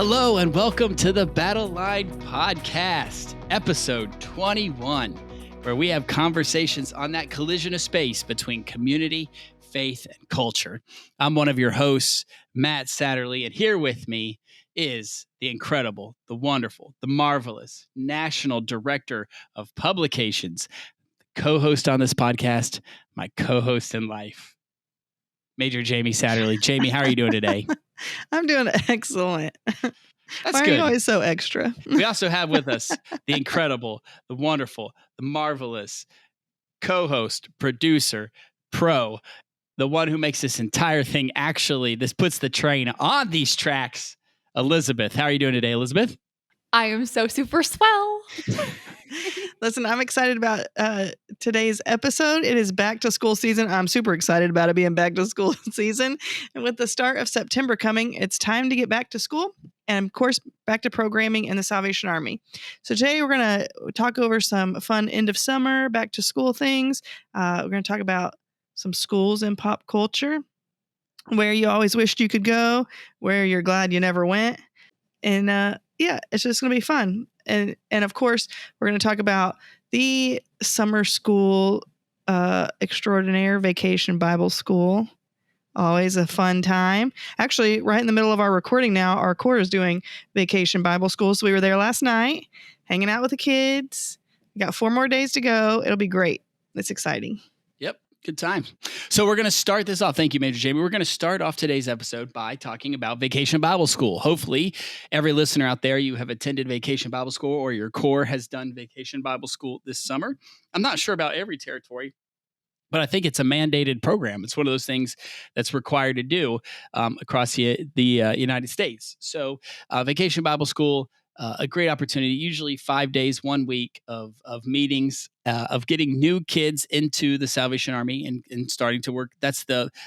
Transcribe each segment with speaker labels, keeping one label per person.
Speaker 1: Hello and welcome to the Battle Line Podcast, episode 21, where we have conversations on that collision of space between community, faith, and culture. I'm one of your hosts, Matt Satterley, and here with me is the incredible, the wonderful, the marvelous National Director of Publications, co-host on this podcast, my co-host in life, Major Jamie Satterley. Jamie, how are you doing today?
Speaker 2: I'm doing excellent.
Speaker 1: That's
Speaker 2: Why are
Speaker 1: good.
Speaker 2: you always so extra?
Speaker 1: We also have with us the incredible, the wonderful, the marvelous co-host, producer, pro, the one who makes this entire thing this puts the train on these tracks, Elizabeth. How are you doing today, Elizabeth?
Speaker 3: I am so super swell.
Speaker 2: Listen, I'm excited about today's episode. It is back to school season. I'm super excited about it being back to school season. And with the start of September coming, it's time to get back to school. And of course, back to programming in the Salvation Army. So today we're going to talk over some fun end of summer, back to school things. We're going to talk about some schools in pop culture, where you always wished you could go, where you're glad you never went. And yeah, it's just going to be fun. And of course, we're going to talk about the summer school extraordinaire vacation Bible school. Always a fun time. Actually, right in the middle of our recording now, our core is doing vacation Bible school. So we were there last night, hanging out with the kids. We got 4 more days to go. It'll be great. It's exciting.
Speaker 1: Yep. Good times. So we're going to start this off. Thank you, Major Jamie. We're going to start off today's episode by talking about Vacation Bible School. Hopefully, every listener out there, you have attended Vacation Bible School or your core has done Vacation Bible School this summer. I'm not sure about every territory, but I think it's a mandated program. It's one of those things that's required to do across the United States. So Vacation Bible School, a great opportunity, usually 5 days, 1 week of meetings, of getting new kids into the Salvation Army and starting to work.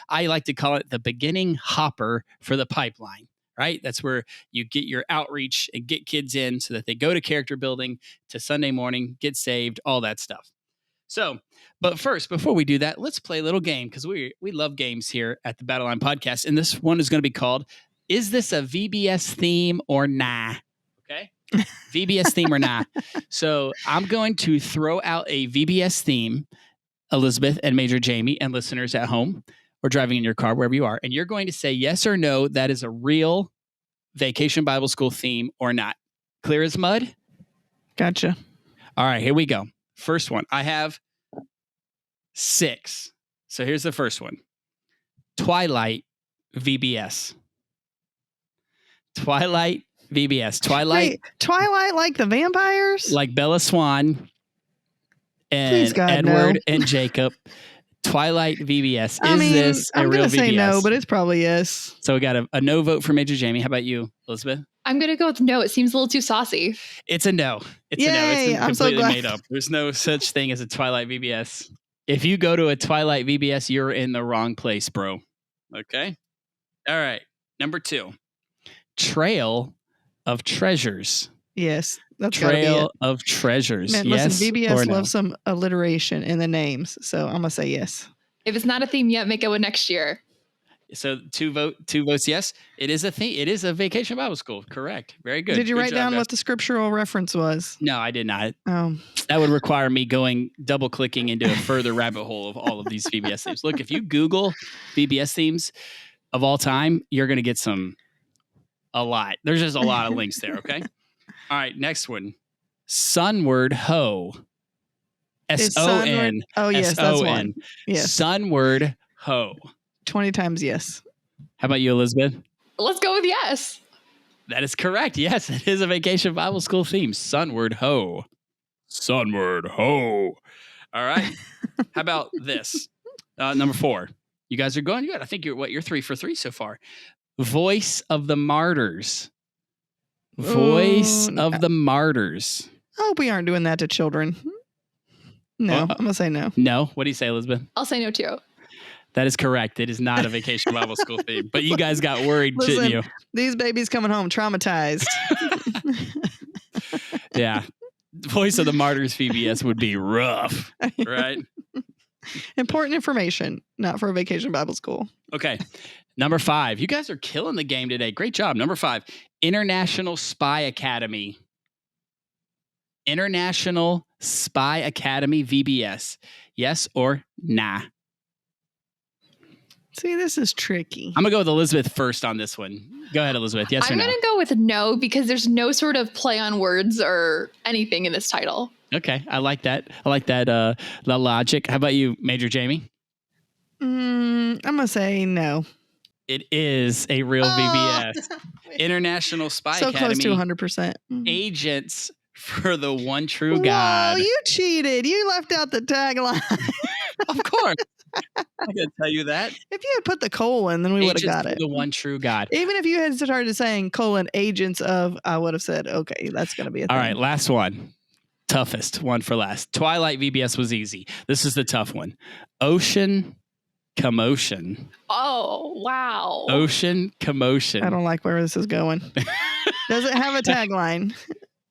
Speaker 1: I like to call it the beginning hopper for the pipeline, right? That's where you get your outreach and get kids in so that they go to character building, to Sunday morning, get saved, all that stuff. So, but first, before we do that, let's play a little game because we love games here at the Battle Line Podcast. And this one is going to be called, Is This a VBS Theme or Nah? Okay. VBS theme or not. So I'm going to throw out a VBS theme, Elizabeth and Major Jamie and listeners at home or driving in your car, wherever you are. And you're going to say yes or no, that is a real Vacation Bible School theme or not. Clear as mud?
Speaker 2: Gotcha.
Speaker 1: All right, here we go. First one. I have 6. So here's the first one. Twilight VBS. Twilight VBS. Twilight.
Speaker 2: Wait, Twilight like the vampires?
Speaker 1: Like Bella Swan and
Speaker 2: Please, God,
Speaker 1: Edward
Speaker 2: no.
Speaker 1: and Jacob. Twilight VBS.
Speaker 2: I mean,
Speaker 1: This a
Speaker 2: I'm
Speaker 1: real
Speaker 2: going to say
Speaker 1: VBS?
Speaker 2: no, but it's probably yes.
Speaker 1: So we got a no vote for Major Jamie. How about you, Elizabeth?
Speaker 3: I'm going to go with no. It seems a little too saucy.
Speaker 1: It's a no. It's
Speaker 2: Yay,
Speaker 1: a no. It's
Speaker 2: I'm so
Speaker 1: completely
Speaker 2: glad.
Speaker 1: made up. There's no such thing as a Twilight VBS. If you go to a Twilight VBS, you're in the wrong place, bro. Okay? All right. Number 2. Trail of Treasures.
Speaker 2: Yes. That's got to be it.
Speaker 1: Trail of Treasures.
Speaker 2: Man,
Speaker 1: Yes
Speaker 2: listen,
Speaker 1: or
Speaker 2: VBS
Speaker 1: no?
Speaker 2: loves some alliteration in the names, so I'm going to say yes.
Speaker 3: If it's not a theme yet, make it one next year.
Speaker 1: So 2 votes yes. It is a thing. It is a Vacation Bible School. Correct. Very good.
Speaker 2: Did you
Speaker 1: Good
Speaker 2: write
Speaker 1: job,
Speaker 2: down
Speaker 1: guys.
Speaker 2: what the scriptural reference was?
Speaker 1: No, I did not.
Speaker 2: Oh,
Speaker 1: That would require me double clicking into a further rabbit hole of all of these VBS themes. Look, if you Google VBS themes of all time, you're going to get a lot. There's just a lot of links there. Okay. All right. Next one. Sunward Ho.
Speaker 2: Is
Speaker 1: SON.
Speaker 2: Sunward- Oh, yes, that's one. Yes.
Speaker 1: Sunward Ho.
Speaker 2: 20 times yes.
Speaker 1: How about you, Elizabeth?
Speaker 3: Let's go with yes.
Speaker 1: That is correct. Yes, it is a Vacation Bible School theme. Sunward Ho. Sunward Ho. All right. How about this? Number 4. You guys are going good. I think you're 3 for 3 so far. Voice of the Martyrs. Voice
Speaker 2: Ooh,
Speaker 1: of the Martyrs.
Speaker 2: I hope we aren't doing that to children. No, I'm going to say no.
Speaker 1: No? What do you say, Elizabeth?
Speaker 3: I'll say no too.
Speaker 1: That is correct. It is not a Vacation Bible School theme. But you guys got worried, didn't
Speaker 2: Listen,
Speaker 1: you?
Speaker 2: These babies coming home traumatized.
Speaker 1: Yeah. Voice of the Martyrs VBS would be rough, right?
Speaker 2: Important information, not for a Vacation Bible School.
Speaker 1: Okay. Number 5. You guys are killing the game today. Great job. Number 5. International Spy Academy. International Spy Academy VBS. Yes or nah?
Speaker 2: See, this is tricky.
Speaker 1: I'm going to go with Elizabeth first on this one. Go ahead, Elizabeth. Yes or
Speaker 3: I'm
Speaker 1: no?
Speaker 3: going to go with no because there's no sort of play on words or anything in this title.
Speaker 1: Okay. I like that. The logic. How about you, Major Jamie?
Speaker 2: I'm going to say no.
Speaker 1: It is a real VBS. International Spy
Speaker 2: So
Speaker 1: Academy.
Speaker 2: close to 100%.
Speaker 1: Agents for the one true God.
Speaker 2: Whoa, you cheated. You left out the tagline.
Speaker 1: Of course. I'm going to tell you that.
Speaker 2: If you had put the colon, then we would have
Speaker 1: Agents
Speaker 2: got
Speaker 1: for
Speaker 2: it.
Speaker 1: the one true God.
Speaker 2: Even if you had started saying colon agents of, I would have said, okay, that's going to be a thing.
Speaker 1: All right, last one. Toughest one for last. Twilight VBS was easy. This is the tough one. Ocean Commotion.
Speaker 3: Oh, wow.
Speaker 1: Ocean Commotion.
Speaker 2: I don't like where this is going. Does it have a tagline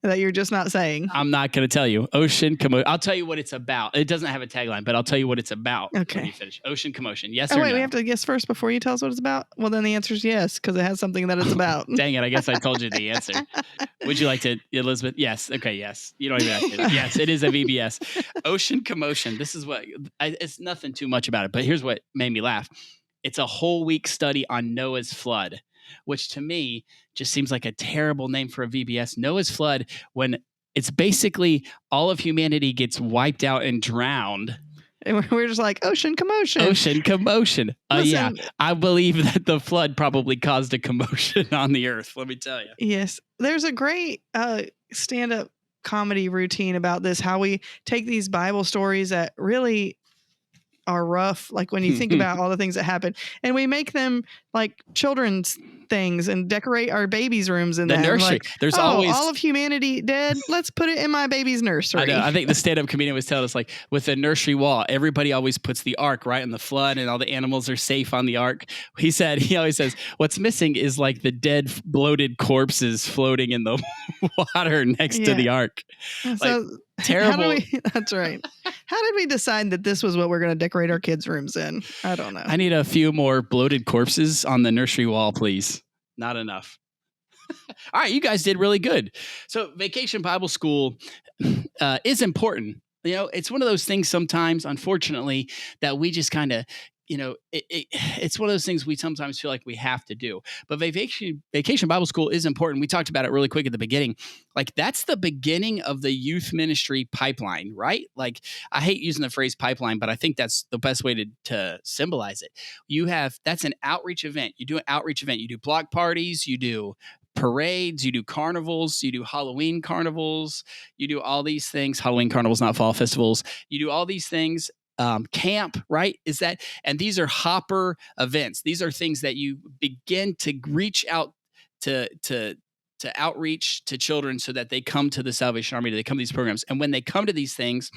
Speaker 2: that you're just not saying?
Speaker 1: I'm not going to tell you. Ocean Commotion. I'll tell you what it's about. It doesn't have a tagline, but I'll tell you what it's about
Speaker 2: Okay.
Speaker 1: when you finish. Ocean Commotion. Yes
Speaker 2: Oh,
Speaker 1: or
Speaker 2: wait,
Speaker 1: no?
Speaker 2: we have to guess first before you tell us what it's about? Well, then the answer is yes, because it has something that it's about.
Speaker 1: Dang it. I guess I told you the answer. Would you like to, Elizabeth? Yes. Okay, yes. You don't even have to. Yes, it is a VBS. Ocean Commotion. This is what, it's nothing too much about it, but here's what made me laugh. It's a whole week study on Noah's flood, which to me just seems like a terrible name for a VBS. Noah's flood, when it's basically all of humanity gets wiped out and drowned.
Speaker 2: And we're just like, ocean commotion.
Speaker 1: Ocean commotion. Yeah,
Speaker 2: Listen.
Speaker 1: I believe that the flood probably caused a commotion on the earth. Let me tell you.
Speaker 2: Yes. There's a great stand-up comedy routine about this, how we take these Bible stories that really are rough, like when you think about all the things that happen, and we make them like children's things and decorate our babies' rooms in
Speaker 1: The
Speaker 2: them.
Speaker 1: nursery.
Speaker 2: Like,
Speaker 1: There's always
Speaker 2: all of humanity dead. Let's put it in my baby's nursery.
Speaker 1: I know. I think the stand-up comedian was telling us, like, with the nursery wall, everybody always puts the ark right in the flood, and all the animals are safe on the ark. He always says, what's missing is like the dead, bloated corpses floating in the water next to the ark.
Speaker 2: So
Speaker 1: Terrible.
Speaker 2: That's right. How did we decide that this was what we're going to decorate our kids' rooms in? I don't know.
Speaker 1: I need a few more bloated corpses on the nursery wall, please. Not enough. All right, you guys did really good. So Vacation Bible School is important. You know, it's one of those things sometimes, unfortunately, that we just kind of, you know, it's one of those things we sometimes feel like we have to do. But Vacation Bible School is important. We talked about it really quick at the beginning. Like, that's the beginning of the youth ministry pipeline, right? Like, I hate using the phrase pipeline, but I think that's the best way to symbolize it. That's an outreach event. You do an outreach event. You do block parties. You do parades, you do carnivals, you do Halloween carnivals, you do all these things. Halloween carnivals, not fall festivals. You do all these things. Camp, right? And these are hopper events. These are things that you begin to reach out to outreach to children so that they come to the Salvation Army, they come to these programs. And when they come to these things,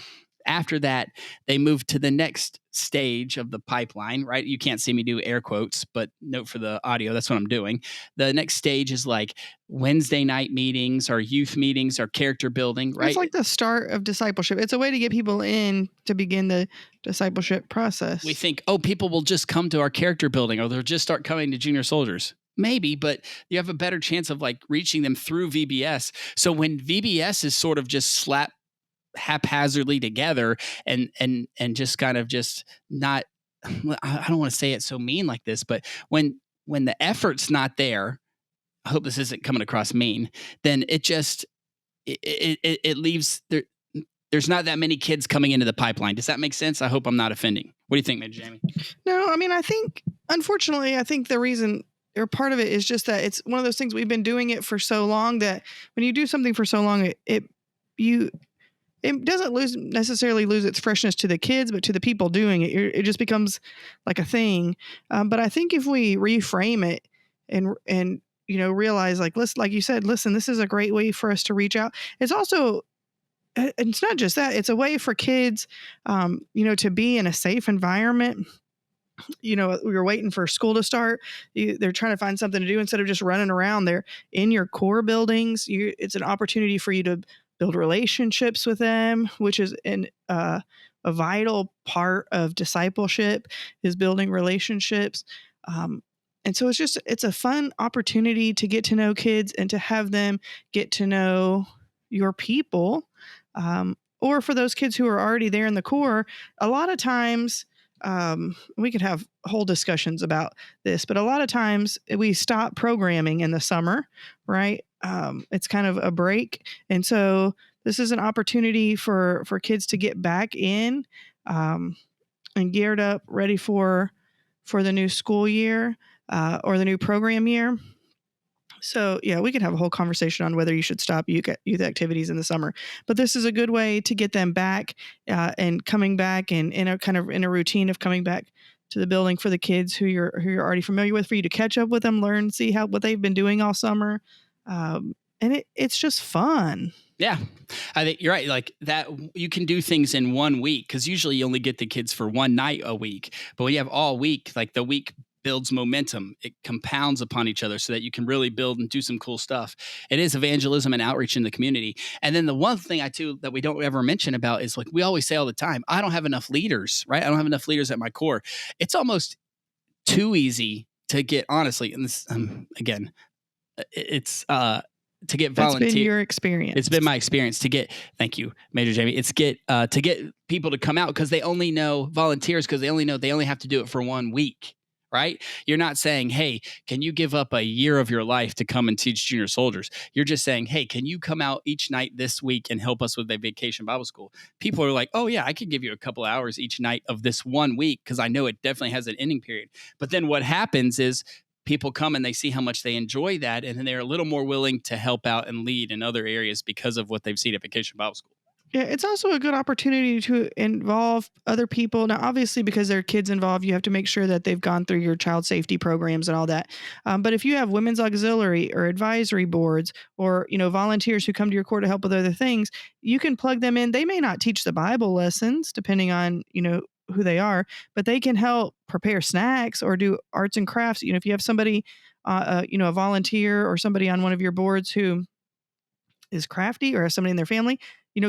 Speaker 1: after that, they move to the next stage of the pipeline, right? You can't see me do air quotes, but note for the audio, that's what I'm doing. The next stage is like Wednesday night meetings or youth meetings or character building, right?
Speaker 2: It's like the start of discipleship. It's a way to get people in to begin the discipleship process.
Speaker 1: We think, oh, people will just come to our character building or they'll just start coming to junior soldiers. Maybe, but you have a better chance of like reaching them through VBS. So when VBS is sort of just slapped haphazardly together and just kind of just not, I don't want to say it so mean like this, but when the effort's not there, I hope this isn't coming across mean, then it just it leaves there's not that many kids coming into the pipeline. Does that make sense? I hope I'm not offending. What do you think, Major Jamie?
Speaker 2: No, I mean, I think the reason or part of it is just that it's one of those things, we've been doing it for so long that when you do something for so long, it doesn't necessarily lose its freshness to the kids, but to the people doing it, it just becomes like a thing. But I think if we reframe it and you know, realize like you said, listen, this is a great way for us to reach out. It's also, it's not just that, it's a way for kids, you know, to be in a safe environment. You know, we were waiting for school to start. They're trying to find something to do instead of just running around. They're in your core buildings. It's an opportunity for you to build relationships with them, which is a vital part of discipleship, is building relationships. And And so it's a fun opportunity to get to know kids and to have them get to know your people. Or for those kids who are already there in the core, a lot of times, we could have whole discussions about this, but a lot of times we stop programming in the summer, right? It's kind of a break. And so this is an opportunity for kids to get back in, and geared up, ready for the new school year, or the new program year. So yeah, we could have a whole conversation on whether you should stop youth activities in the summer, but this is a good way to get them back, and coming back and in a routine of coming back to the building for the kids who you're already familiar with, for you to catch up with them, learn, see what they've been doing all summer. And it's just fun.
Speaker 1: Yeah, I think you're right. Like that, you can do things in 1 week, because usually you only get the kids for one night a week. But when you have all week, like the week builds momentum, it compounds upon each other so that you can really build and do some cool stuff. It is evangelism and outreach in the community. And then the one thing that we don't ever mention about is, like we always say all the time, I don't have enough leaders, right? I don't have enough leaders at my core. It's almost too easy to get, honestly, and this, again, it's to get volunteers.
Speaker 2: That's been your experience.
Speaker 1: It's been my experience to get, thank you, Major Jamie. It's to get people to come out, because they only know volunteers, because they only have to do it for 1 week, right? You're not saying, hey, can you give up a year of your life to come and teach junior soldiers? You're just saying, hey, can you come out each night this week and help us with a vacation Bible school? People are like, oh yeah, I could give you a couple hours each night of this 1 week, because I know it definitely has an ending period. But then what happens is, people come and they see how much they enjoy that, and then they're a little more willing to help out and lead in other areas because of what they've seen at Vacation Bible School.
Speaker 2: Yeah, it's also a good opportunity to involve other people. Now, obviously, because there are kids involved, you have to make sure that they've gone through your child safety programs and all that. But if you have women's auxiliary or advisory boards, or volunteers who come to your core to help with other things, you can plug them in. They may not teach the Bible lessons, depending on who they are, but they can help prepare snacks or do arts and crafts. If you have somebody, a volunteer or somebody on one of your boards who is crafty, or has somebody in their family,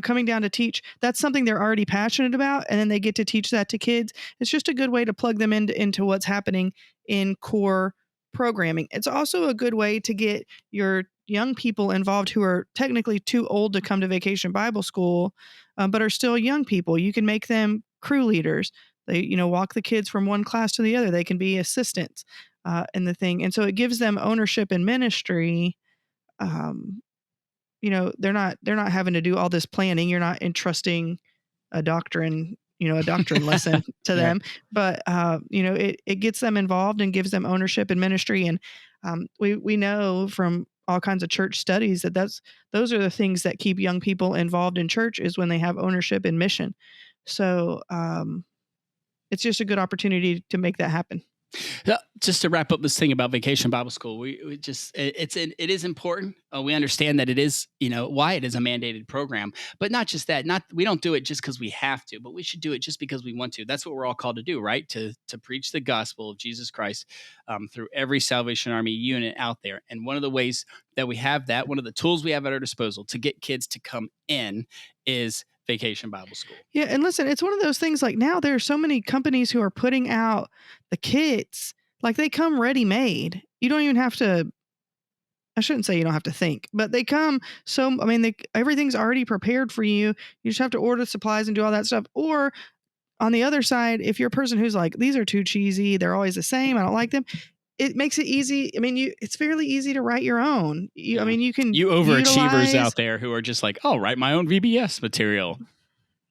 Speaker 2: coming down to teach, that's something they're already passionate about, and then they get to teach that to kids. It's just a good way to plug them into what's happening in core programming. It's also a good way to get your young people involved who are technically too old to come to Vacation Bible School, but are still young people. You can make them crew leaders. They, walk the kids from one class to the other. They can be assistants in the thing. And so it gives them ownership in ministry. They're not having to do all this planning. You're not entrusting a doctrine lesson to them, but it gets them involved and gives them ownership in ministry. And we know from all kinds of church studies that those are the things that keep young people involved in church, is when they have ownership in mission. So it's just a good opportunity to make that happen.
Speaker 1: Just to wrap up this thing about Vacation Bible School, it is important. We understand that it is, why it is a mandated program, but not just that. We don't do it just because we have to, but we should do it just because we want to. That's what we're all called to do, right? To preach the gospel of Jesus Christ through every Salvation Army unit out there. And one of the ways that we have that, one of the tools we have at our disposal to get kids to come in, is Vacation Bible School.
Speaker 2: Yeah, and listen, it's one of those things, like now there are so many companies who are putting out the kits, like they come ready-made. You don't even have to, I shouldn't say you don't have to think, but they come everything's already prepared for you. You just have to order supplies and do all that stuff. Or on the other side, if you're a person who's like, these are too cheesy, they're always the same, I don't like them, it makes it easy. It's fairly easy to write your own. You
Speaker 1: overachievers out there who are just like, I'll write my own VBS material.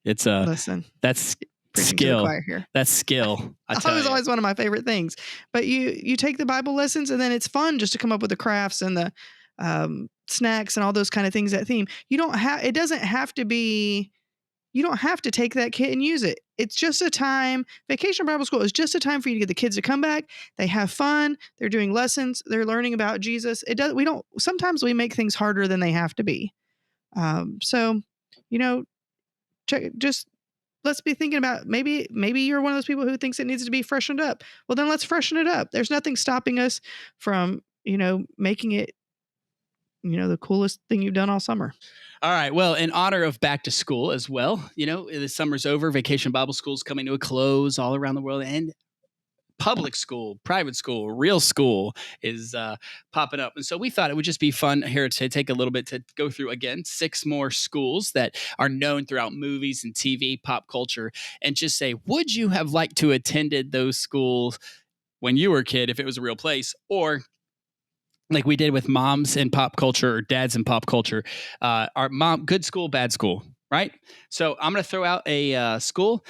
Speaker 1: It's
Speaker 2: listen,
Speaker 1: that's skill.
Speaker 2: Here.
Speaker 1: That's skill.
Speaker 2: That was always one of my favorite things. But you take the Bible lessons, and then it's fun just to come up with the crafts and the snacks and all those kind of things, that theme. You don't have to take that kit and use it. It's just a time. Vacation Bible School is just a time for you to get the kids to come back. They have fun. They're doing lessons. They're learning about Jesus. Sometimes we make things harder than they have to be. Let's be thinking about, maybe you're one of those people who thinks it needs to be freshened up. Well, then let's freshen it up. There's nothing stopping us from, making it, the coolest thing you've done all summer.
Speaker 1: All right. Well, in honor of back to school as well, the summer's over. Vacation Bible School is coming to a close all around the world. And public school, private school, real school is popping up. And so we thought it would just be fun here to take a little bit to go through, again, 6 more schools that are known throughout movies and TV, pop culture, and just say, would you have liked to attended those schools when you were a kid if it was a real place? Or like we did with moms in pop culture or dads in pop culture, our mom, good school, bad school, right? So I'm going to throw out a school.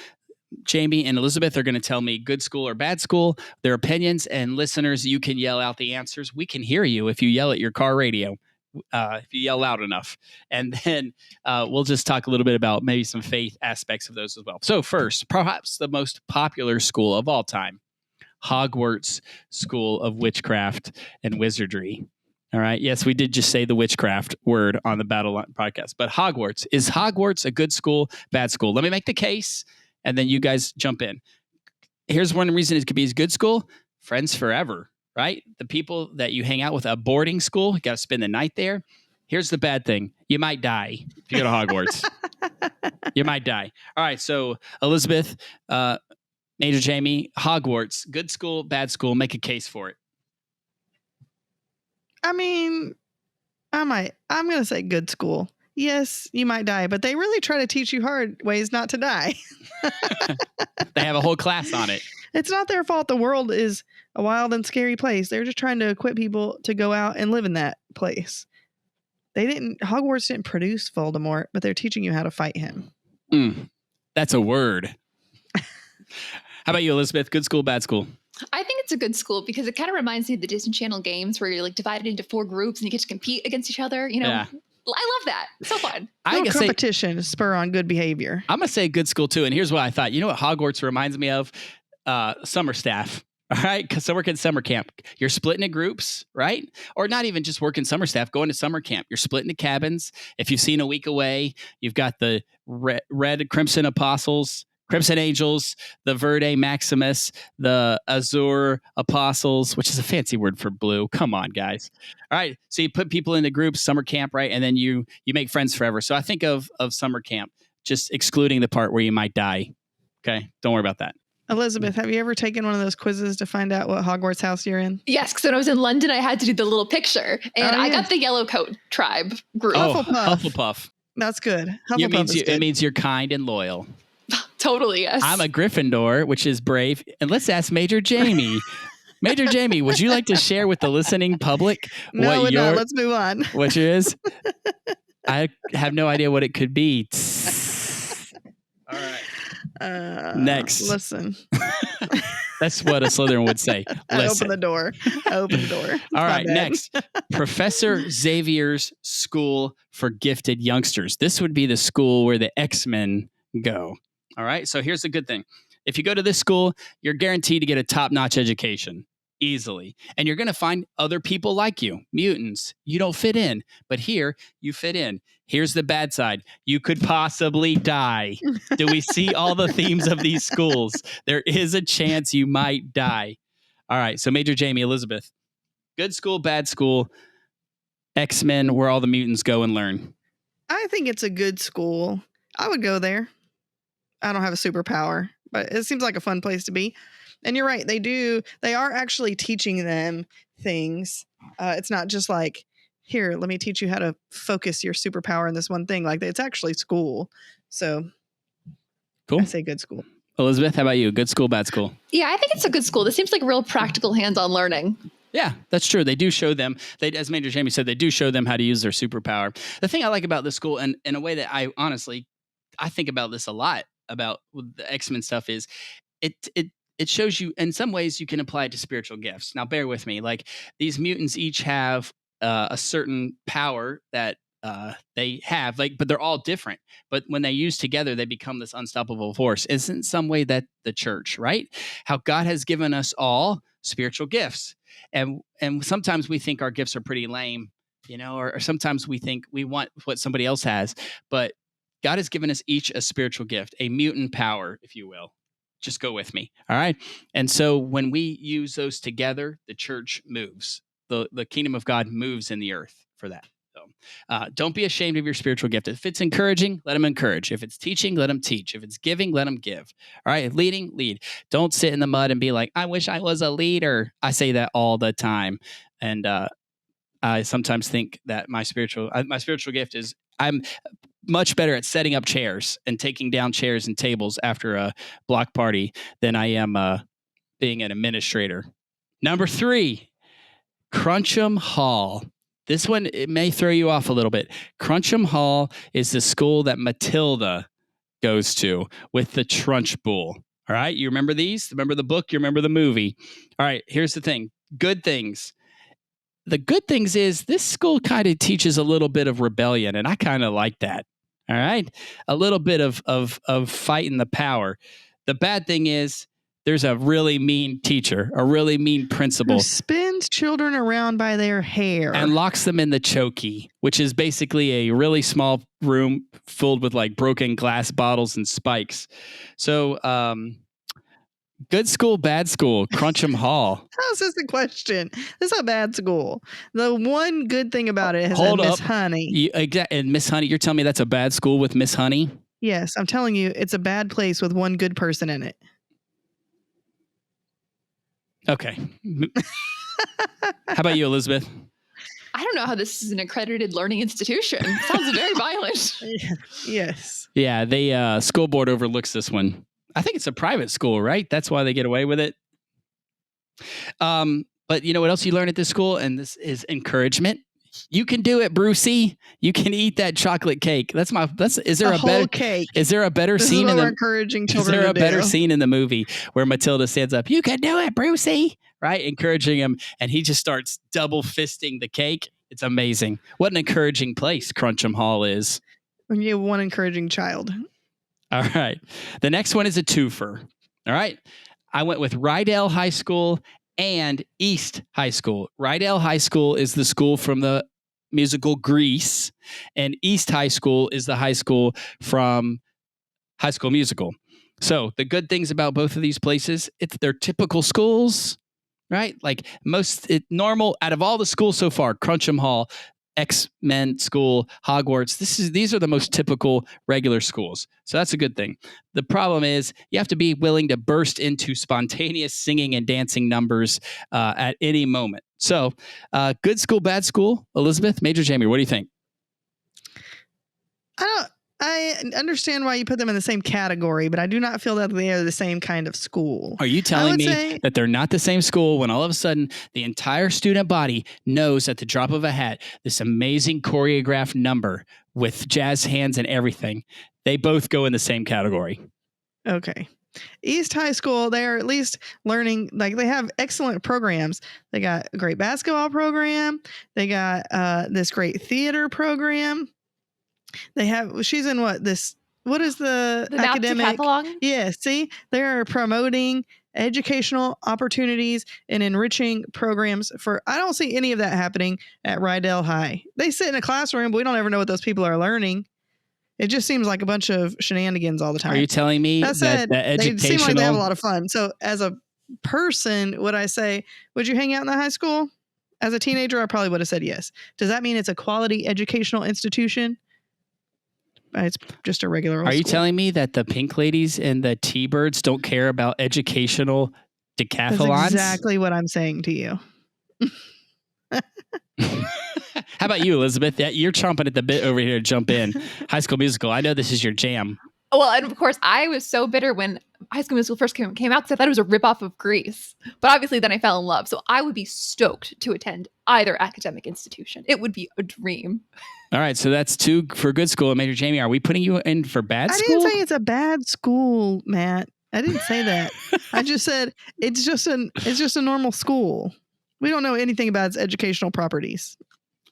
Speaker 1: Jamie and Elizabeth are going to tell me good school or bad school, their opinions, and listeners, you can yell out the answers. We can hear you if you yell at your car radio, if you yell loud enough. And then we'll just talk a little bit about maybe some faith aspects of those as well. So first, perhaps the most popular school of all time, Hogwarts School of Witchcraft and Wizardry. All right. Yes, we did just say the witchcraft word on the Battle Line podcast, but Hogwarts. Is Hogwarts a good school, bad school? Let me make the case, and then you guys jump in. Here's one reason it could be a good school. Friends forever, right? The people that you hang out with, a boarding school, you got to spend the night there. Here's the bad thing. You might die if you go to Hogwarts. You might die. All right. So Elizabeth, Major Jamie, Hogwarts, good school, bad school, make a case for it.
Speaker 2: I mean, I'm going to say good school. Yes, you might die, but they really try to teach you hard ways not to die.
Speaker 1: They have a whole class on it.
Speaker 2: It's not their fault the world is a wild and scary place. They're just trying to equip people to go out and live in that place. Hogwarts didn't produce Voldemort, but they're teaching you how to fight him.
Speaker 1: That's a word. How about you, Elizabeth? Good school, bad school?
Speaker 3: I think it's a good school because it kind of reminds me of the Disney Channel games where you're like divided into 4 groups and you get to compete against each other. You know,
Speaker 1: Yeah.
Speaker 3: I love that. It's so fun.
Speaker 1: I guess
Speaker 2: competition to spur on good behavior.
Speaker 1: I'm going to say good school too. And here's what I thought. You know what Hogwarts reminds me of? Summer staff. All right. Because I work at summer camp. You're split into groups, right? Or not even just working summer staff, going to summer camp. You're split into cabins. If you've seen A Week Away, you've got the red Crimson Apostles, Crimson Angels, the Verde Maximus, the Azure Apostles, which is a fancy word for blue. Come on, guys. All right. So you put people into groups, summer camp, right? And then you make friends forever. So I think of summer camp, just excluding the part where you might die. Okay. Don't worry about that.
Speaker 2: Elizabeth, have you ever taken one of those quizzes to find out what Hogwarts house you're in?
Speaker 3: Yes, because when I was in London, I had to do the little picture. And I got the Yellow Coat tribe group.
Speaker 1: Hufflepuff.
Speaker 2: That's good. Hufflepuff
Speaker 1: It means you're kind and loyal.
Speaker 3: Totally, yes.
Speaker 1: I'm a Gryffindor, which is brave. And let's ask Major Jamie. Major Jamie, would you like to share with the listening public
Speaker 2: No, let's move on.
Speaker 1: What yours is? I have no idea what it could be. All right. Next.
Speaker 2: Listen.
Speaker 1: That's what a Slytherin would say. Listen.
Speaker 2: Open the door.
Speaker 1: All right, next. Professor Xavier's School for Gifted Youngsters. This would be the school where the X-Men go. All right. So here's the good thing. If you go to this school, you're guaranteed to get a top-notch education easily. And you're going to find other people like you, mutants. You don't fit in, but here you fit in. Here's the bad side. You could possibly die. Do we see all the themes of these schools? There is a chance you might die. All right. So Major Jamie, Elizabeth, good school, bad school, X-Men, where all the mutants go and learn.
Speaker 2: I think it's a good school. I would go there. I don't have a superpower, but it seems like a fun place to be. And you're right. They are actually teaching them things. It's not just like, here, let me teach you how to focus your superpower in this one thing. Like, it's actually school. So
Speaker 1: cool.
Speaker 2: I say good school.
Speaker 1: Elizabeth, how about you? Good school, bad school?
Speaker 3: Yeah, I think it's a good school. This seems like real practical hands-on learning.
Speaker 1: Yeah, that's true. They do show them, as Major Jamie said, they do show them how to use their superpower. The thing I like about this school, and in a way that I think about this a lot, about the X-Men stuff, is it shows you, in some ways, you can apply it to spiritual gifts. Now, bear with me. Like, these mutants each have a certain power that they have, but they're all different. But when they use together, they become this unstoppable force. It's in some way that the church, right? How God has given us all spiritual gifts. And sometimes we think our gifts are pretty lame, or sometimes we think we want what somebody else has. But God has given us each a spiritual gift, a mutant power, if you will. Just go with me. All right. And so when we use those together, the church moves. The kingdom of God moves in the earth for that. So Don't be ashamed of your spiritual gift. If it's encouraging, let them encourage. If it's teaching, let them teach. If it's giving, let them give. All right, leading, lead. Don't sit in the mud and be like, I wish I was a leader. I say that all the time. And I sometimes think that my spiritual gift is I'm much better at setting up chairs and taking down chairs and tables after a block party than I am being an administrator. Number 3, Cruncham Hall. This one, it may throw you off a little bit. Cruncham Hall is the school that Matilda goes to with the Trunchbull. All right, you remember these? Remember the book? You remember the movie? All right, here's the thing. Good things. The good things is this school kind of teaches a little bit of rebellion, and I kind of like that. All right, a little bit of fighting the power. The bad thing is there's a really mean teacher, a really mean principal.
Speaker 2: Who spins children around by their hair.
Speaker 1: And locks them in the chokey, which is basically a really small room filled with like broken glass bottles and spikes. So, good school, bad school, Cruncham Hall.
Speaker 2: How's this a question? This is a bad school. The one good thing about it is
Speaker 1: Hold
Speaker 2: Miss
Speaker 1: up.
Speaker 2: Honey.
Speaker 1: And Miss Honey, you're telling me that's a bad school with Miss Honey?
Speaker 2: Yes, I'm telling you, it's a bad place with one good person in it.
Speaker 1: Okay. How about you, Elizabeth?
Speaker 3: I don't know how this is an accredited learning institution. Sounds very violent.
Speaker 2: Yes.
Speaker 1: Yeah, the school board overlooks this one. I think it's a private school, right? That's why they get away with it. But you know what else you learn at this school? And this is encouragement. You can do it, Brucey. You can eat that chocolate cake. Is there
Speaker 2: a
Speaker 1: a
Speaker 2: whole
Speaker 1: better
Speaker 2: cake?
Speaker 1: Is there a better
Speaker 2: This
Speaker 1: scene
Speaker 2: is
Speaker 1: in
Speaker 2: what
Speaker 1: the
Speaker 2: we're encouraging
Speaker 1: Is
Speaker 2: children
Speaker 1: there a
Speaker 2: to
Speaker 1: better
Speaker 2: do.
Speaker 1: scene in the movie where Matilda stands up? You can do it, Brucey. Right, encouraging him, and he just starts double fisting the cake. It's amazing. What an encouraging place Cruncham Hall is.
Speaker 2: When you have one encouraging child.
Speaker 1: All right. The next one is a twofer. All right. I went with Rydell High School and East High School. Rydell High School is the school from the musical Grease, and East High School is the high school from High School Musical. So the good things about both of these places, they're typical schools, right? Like normal out of all the schools so far, Cruncham Hall, X-Men School, Hogwarts. These are the most typical regular schools. So that's a good thing. The problem is you have to be willing to burst into spontaneous singing and dancing numbers at any moment. So good school, bad school. Elizabeth, Major Jamie, what do you think?
Speaker 2: I understand why you put them in the same category, but I do not feel that they are the same kind of school.
Speaker 1: Are you telling me that they're not the same school when all of a sudden the entire student body knows at the drop of a hat this amazing choreographed number with jazz hands and everything? They both go in the same category.
Speaker 2: Okay. East High School, they are at least learning, like they have excellent programs. They got a great basketball program. They got this great theater program. She's in what is the academic?
Speaker 3: Decathlon?
Speaker 2: Yeah, see, they're promoting educational opportunities and enriching programs I don't see any of that happening at Rydell High. They sit in a classroom, but we don't ever know what those people are learning. It just seems like a bunch of shenanigans all the time.
Speaker 1: Are you telling me that educational...
Speaker 2: They seem like they have a lot of fun. So as a person, would I say, would you hang out in the high school? As a teenager, I probably would have said yes. Does that mean it's a quality educational institution? It's just a regular old
Speaker 1: Are you
Speaker 2: school.
Speaker 1: telling me that the Pink Ladies and the T-Birds don't care about educational decathlons?
Speaker 2: That's exactly what I'm saying to you.
Speaker 1: How about you, Elizabeth? You're chomping at the bit over here to jump in. High School Musical. I know this is your jam.
Speaker 3: Well, and of course, I was so bitter when High School Musical first came out because I thought it was a ripoff of Grease. But obviously, then I fell in love. So I would be stoked to attend either academic institution. It would be a dream.
Speaker 1: All right, so that's 2 for good school. Major Jamie, are we putting you in for bad school?
Speaker 2: I didn't say it's a bad school, Matt. I didn't say that. I just said it's just a normal school. We don't know anything about its educational properties.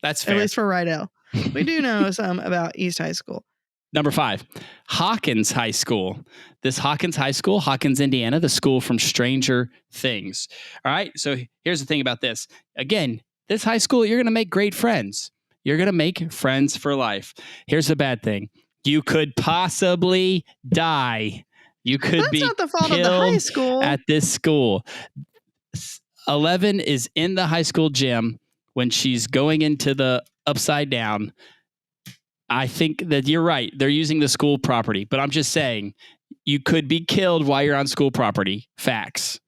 Speaker 1: That's fair.
Speaker 2: At least for Rydell. We do know some about East High School.
Speaker 1: Number 5, Hawkins High School. This Hawkins High School, Hawkins, Indiana, the school from Stranger Things. All right, so here's the thing about this. Again, this high school, you're going to make great friends. You're going to make friends for life. Here's the bad thing. You could possibly die. You could
Speaker 2: That's
Speaker 1: be
Speaker 2: not the fault of
Speaker 1: killed
Speaker 2: the high school.
Speaker 1: at this school. 11 is in the high school gym when she's going into the Upside Down, I think that you're right. They're using the school property, but I'm just saying you could be killed while you're on school property. Facts.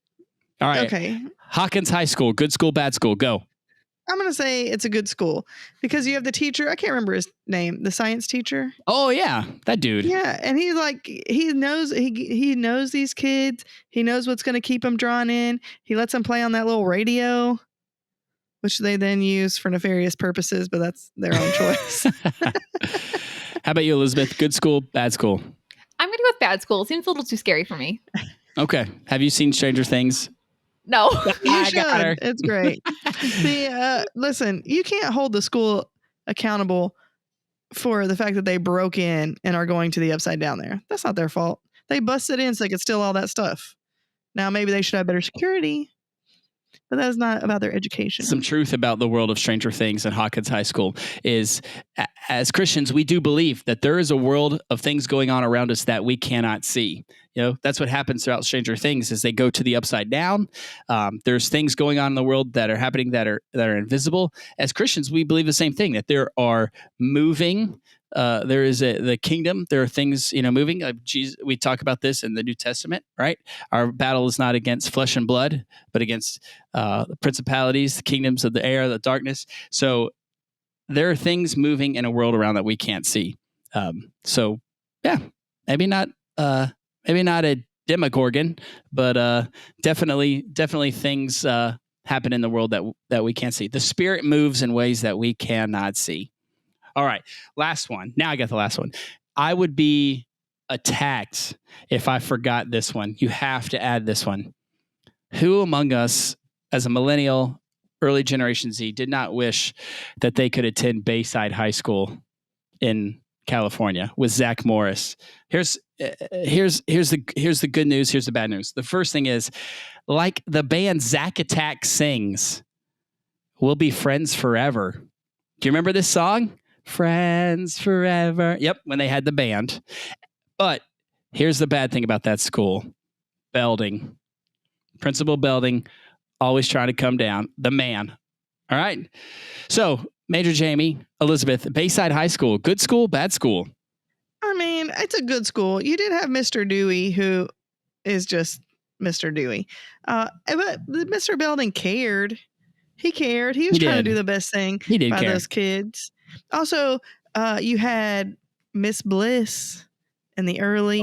Speaker 1: All right.
Speaker 2: Okay.
Speaker 1: Hawkins High School, good school, bad school. Go.
Speaker 2: I'm going to say it's a good school because you have the teacher. I can't remember his name, the science teacher.
Speaker 1: Oh yeah, that dude.
Speaker 2: Yeah, and he's like he knows these kids. He knows what's going to keep them drawn in. He lets them play on that little radio, which they then use for nefarious purposes, but that's their own choice.
Speaker 1: How about you, Elizabeth? Good school, bad school.
Speaker 3: I'm going to go with bad school. It seems a little too scary for me.
Speaker 1: Okay. Have you seen Stranger Things?
Speaker 3: No.
Speaker 2: You
Speaker 1: I got her.
Speaker 2: should. It's great. Listen, you can't hold the school accountable for the fact that they broke in and are going to the Upside Down there. That's not their fault. They busted in so they could steal all that stuff. Now, maybe they should have better security, but that's not about their education.
Speaker 1: Some truth about the world of Stranger Things and Hawkins High School is, as Christians, we do believe that there is a world of things going on around us that we cannot see. You know, that's what happens throughout Stranger Things is they go to the Upside Down. There's things going on in the world that are happening that are invisible. As Christians, we believe the same thing, that there are moving. There is the kingdom. There are things, moving. Jesus, we talk about this in the New Testament, right? Our battle is not against flesh and blood, but against the principalities, the kingdoms of the air, the darkness. So there are things moving in a world around that we can't see. So yeah, maybe not a Demogorgon, but definitely things happen in the world that we can't see. The Spirit moves in ways that we cannot see. All right, last one. Now I got the last one. I would be attacked if I forgot this one. You have to add this one. Who among us, as a millennial, early Generation Z, did not wish that they could attend Bayside High School in California with Zach Morris? Here's the good news. Here's the bad news. The first thing is, like the band Zack Attack sings, "We'll be friends forever." Do you remember this song? Friends forever. Yep, when they had the band. But here's the bad thing about that school. Belding. Principal Belding, always trying to come down. The man. All right. So, Major Jamie, Elizabeth, Bayside High School. Good school, bad school?
Speaker 2: I mean, it's a good school. You did have Mr. Dewey, who is just Mr. Dewey. But Mr. Belding cared. He cared. He was trying to do the best thing by those kids. Also, you had Miss Bliss in the early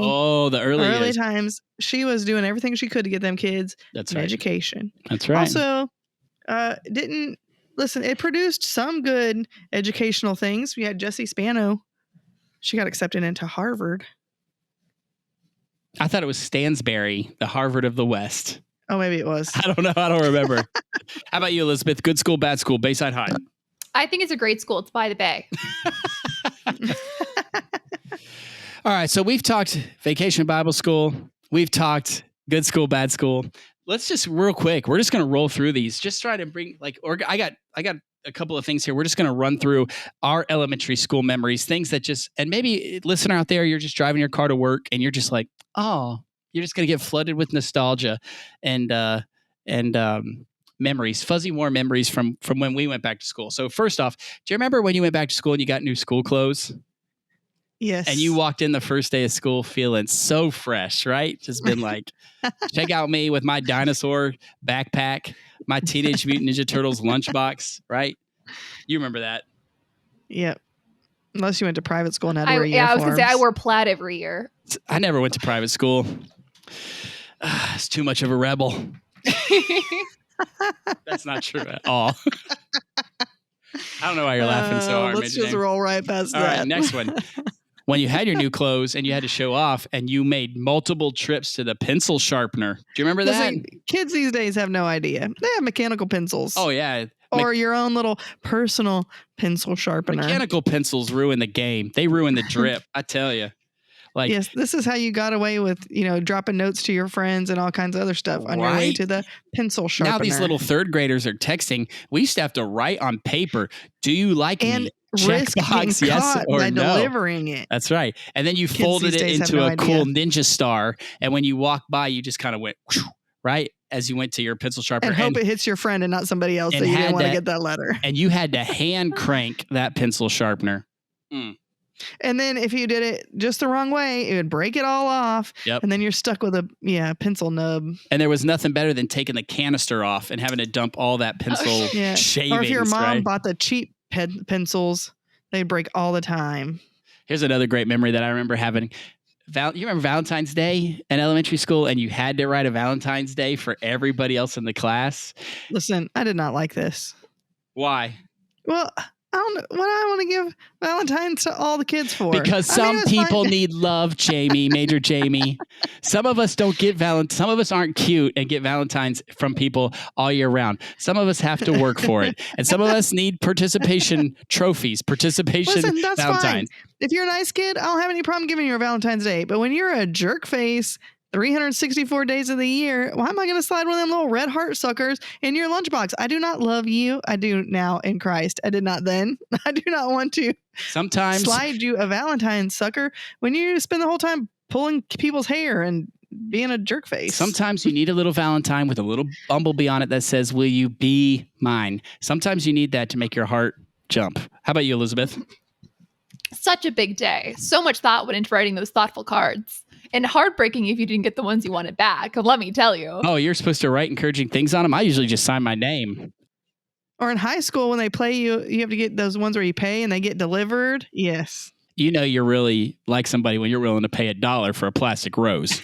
Speaker 2: times. She was doing everything she could to get them kids education.
Speaker 1: That's right.
Speaker 2: Also, it produced some good educational things. We had Jessie Spano. She got accepted into Harvard.
Speaker 1: I thought it was Stansbury, the Harvard of the West.
Speaker 2: Oh, maybe it was.
Speaker 1: I don't know. I don't remember. How about you, Elizabeth? Good school, bad school, Bayside High?
Speaker 3: I think it's a great school. It's by the bay.
Speaker 1: All right. So we've talked Vacation Bible School. We've talked good school, bad school. Let's just real quick. We're just going to roll through these. Just try to bring I got a couple of things here. We're just going to run through our elementary school memories, things that and maybe listener out there, you're just driving your car to work and you're just like, oh, you're just going to get flooded with nostalgia and memories, fuzzy warm memories from when we went back to school. So first off, do you remember when you went back to school and you got new school clothes?
Speaker 2: Yes.
Speaker 1: And you walked in the first day of school feeling so fresh, right? Just been like, check out me with my dinosaur backpack, my Teenage Mutant Ninja Turtles lunchbox, right? You remember that?
Speaker 2: Yep. Unless you went to private school and had to wear uniforms.
Speaker 3: Yeah, I was going to say I wore plaid every year.
Speaker 1: I never went to private school. It's too much of a rebel. That's not true at all. I don't know why you're laughing so hard.
Speaker 2: Let's just roll right past that.
Speaker 1: All right, next one. When you had your new clothes and you had to show off and you made multiple trips to the pencil sharpener. Do you remember that?
Speaker 2: Kids these days have no idea. They have mechanical pencils.
Speaker 1: Oh, yeah.
Speaker 2: Or your own little personal pencil sharpener.
Speaker 1: Mechanical pencils ruin the game. They ruin the drip. I tell you. Like,
Speaker 2: yes, this is how you got away with, dropping notes to your friends and all kinds of other stuff on your way to the pencil sharpener.
Speaker 1: Now these little third graders are texting. We used to have to write on paper, "Do you like me?"
Speaker 2: Risk
Speaker 1: Checkbox,
Speaker 2: getting
Speaker 1: yes
Speaker 2: caught
Speaker 1: or
Speaker 2: by
Speaker 1: no.
Speaker 2: delivering it.
Speaker 1: That's right. And then you
Speaker 2: Kids
Speaker 1: folded
Speaker 2: these
Speaker 1: it
Speaker 2: days
Speaker 1: into
Speaker 2: have
Speaker 1: a
Speaker 2: no
Speaker 1: cool
Speaker 2: idea.
Speaker 1: ninja star. And when you walk by, you just kind of went, whoosh, right? as you went to your pencil sharpener.
Speaker 2: And hope it hits your friend and not somebody else, so you didn't want to get that letter.
Speaker 1: And you had to hand crank that pencil sharpener.
Speaker 2: And then if you did it just the wrong way, it would break it all off.
Speaker 1: Yep.
Speaker 2: And then you're stuck with a pencil nub.
Speaker 1: And there was nothing better than taking the canister off and having to dump all that pencil shavings.
Speaker 2: Or if your mom bought the cheap pencils, they'd break all the time.
Speaker 1: Here's another great memory that I remember having. You remember Valentine's Day in elementary school, and you had to write a Valentine's Day for everybody else in the class?
Speaker 2: Listen, I did not like this.
Speaker 1: Why?
Speaker 2: Well, I don't know what I want to give Valentine's to all the kids for.
Speaker 1: Because some people need love, Jamie, Major Jamie. Some of us don't get some of us aren't cute and get Valentine's from people all year round. Some of us have to work for it. And some of us need participation trophies,
Speaker 2: Listen, that's
Speaker 1: Valentine's.
Speaker 2: Fine. If you're a nice kid, I don't have any problem giving you a Valentine's Day. But when you're a jerk face 364 days of the year, why am I going to slide one of them little red heart suckers in your lunchbox? I do not love you. I do now in Christ. I did not then. I do not want to
Speaker 1: sometimes
Speaker 2: slide you a Valentine's sucker when you spend the whole time pulling people's hair and being a jerk face.
Speaker 1: Sometimes you need a little Valentine with a little bumblebee on it that says, "Will you be mine?" Sometimes you need that to make your heart jump. How about you, Elizabeth?
Speaker 3: Such a big day. So much thought went into writing those thoughtful cards. And heartbreaking if you didn't get the ones you wanted back. Let me tell you.
Speaker 1: Oh, you're supposed to write encouraging things on them? I usually just sign my name.
Speaker 2: Or in high school, when they play you have to get those ones where you pay and they get delivered. Yes.
Speaker 1: You know you're really like somebody when you're willing to pay $1 for a plastic rose.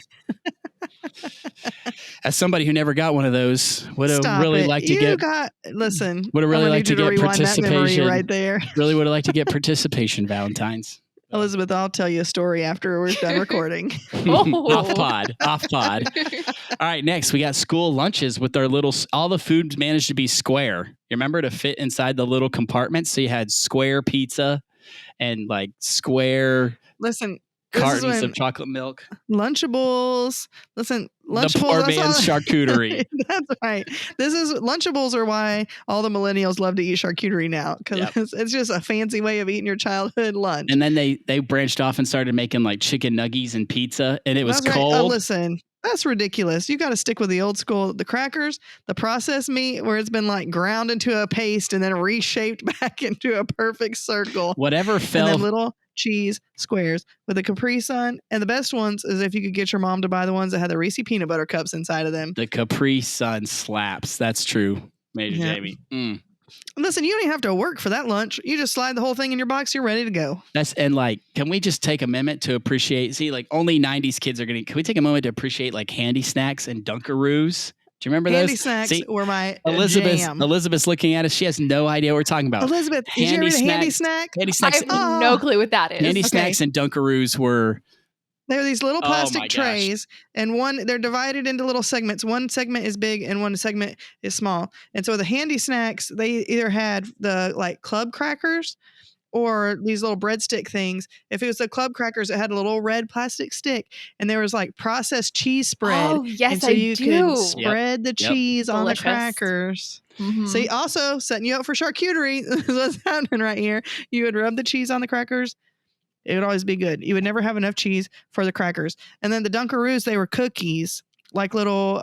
Speaker 1: As somebody who never got one of those, would have really liked to get.
Speaker 2: Listen.
Speaker 1: Would have really liked to get participation.
Speaker 2: Right there.
Speaker 1: Really would have liked to get participation Valentines.
Speaker 2: Elizabeth, I'll tell you a story after we're done recording.
Speaker 1: Off pod. All right, next we got school lunches with our all the food managed to be square. You remember, to fit inside the little compartments? So you had square pizza and like square cartons of chocolate milk.
Speaker 2: Lunchables. Listen, Lunchables.
Speaker 1: The poor man's charcuterie.
Speaker 2: That's right. Lunchables are why all the millennials love to eat charcuterie now, because it's just a fancy way of eating your childhood lunch.
Speaker 1: And then they branched off and started making like chicken nuggies and pizza, and it was cold.
Speaker 2: Right. Oh, listen. That's ridiculous. You got to stick with the old school. The crackers, the processed meat where it's been like ground into a paste and then reshaped back into a perfect circle.
Speaker 1: Whatever fell.
Speaker 2: And then little cheese squares with a Capri Sun. And the best ones is if you could get your mom to buy the ones that had the Reese peanut butter cups inside of them.
Speaker 1: The Capri Sun slaps. That's true, Major Jamie.
Speaker 2: Listen, you don't even have to work for that lunch. You just slide the whole thing in your box. You're ready to go.
Speaker 1: Can we just take a minute to appreciate? See, like only 90s kids are going to. Can we take a moment to appreciate like handy snacks and Dunkaroos? Do you remember those?
Speaker 2: Handy snacks were my jam.
Speaker 1: Elizabeth's looking at us. She has no idea what we're talking about.
Speaker 2: Elizabeth, did you ever read a handy snack?
Speaker 1: Handy snacks.
Speaker 3: I have no clue what that is.
Speaker 1: Handy snacks and Dunkaroos were.
Speaker 2: They're these little plastic trays, and they're divided into little segments. One segment is big and one segment is small. And so the handy snacks, they either had the like club crackers or these little breadstick things. If it was the club crackers, it had a little red plastic stick, and there was like processed cheese spread.
Speaker 3: Oh, yes,
Speaker 2: and so
Speaker 3: you
Speaker 2: could spread the cheese on
Speaker 3: Delicious.
Speaker 2: the crackers.
Speaker 3: Mm-hmm.
Speaker 2: So also setting you up for charcuterie. This is what's happening right here. You would rub the cheese on the crackers. It would always be good. You would never have enough cheese for the crackers. And then the Dunkaroos, they were cookies, like little,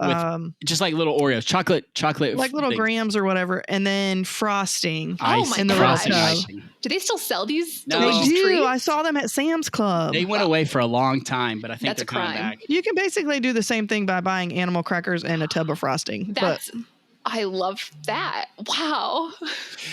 Speaker 1: just like little Oreos, chocolate,
Speaker 2: like little grams or whatever. And then frosting.
Speaker 3: Oh my gosh! Do they still sell these?
Speaker 1: No,
Speaker 2: they do.
Speaker 3: Treats?
Speaker 2: I saw them at Sam's Club.
Speaker 1: They went away for a long time, but I think
Speaker 3: That's
Speaker 1: they're coming
Speaker 3: crime.
Speaker 1: back.
Speaker 2: You can basically do the same thing by buying animal crackers and a tub of frosting.
Speaker 3: I love that. Wow.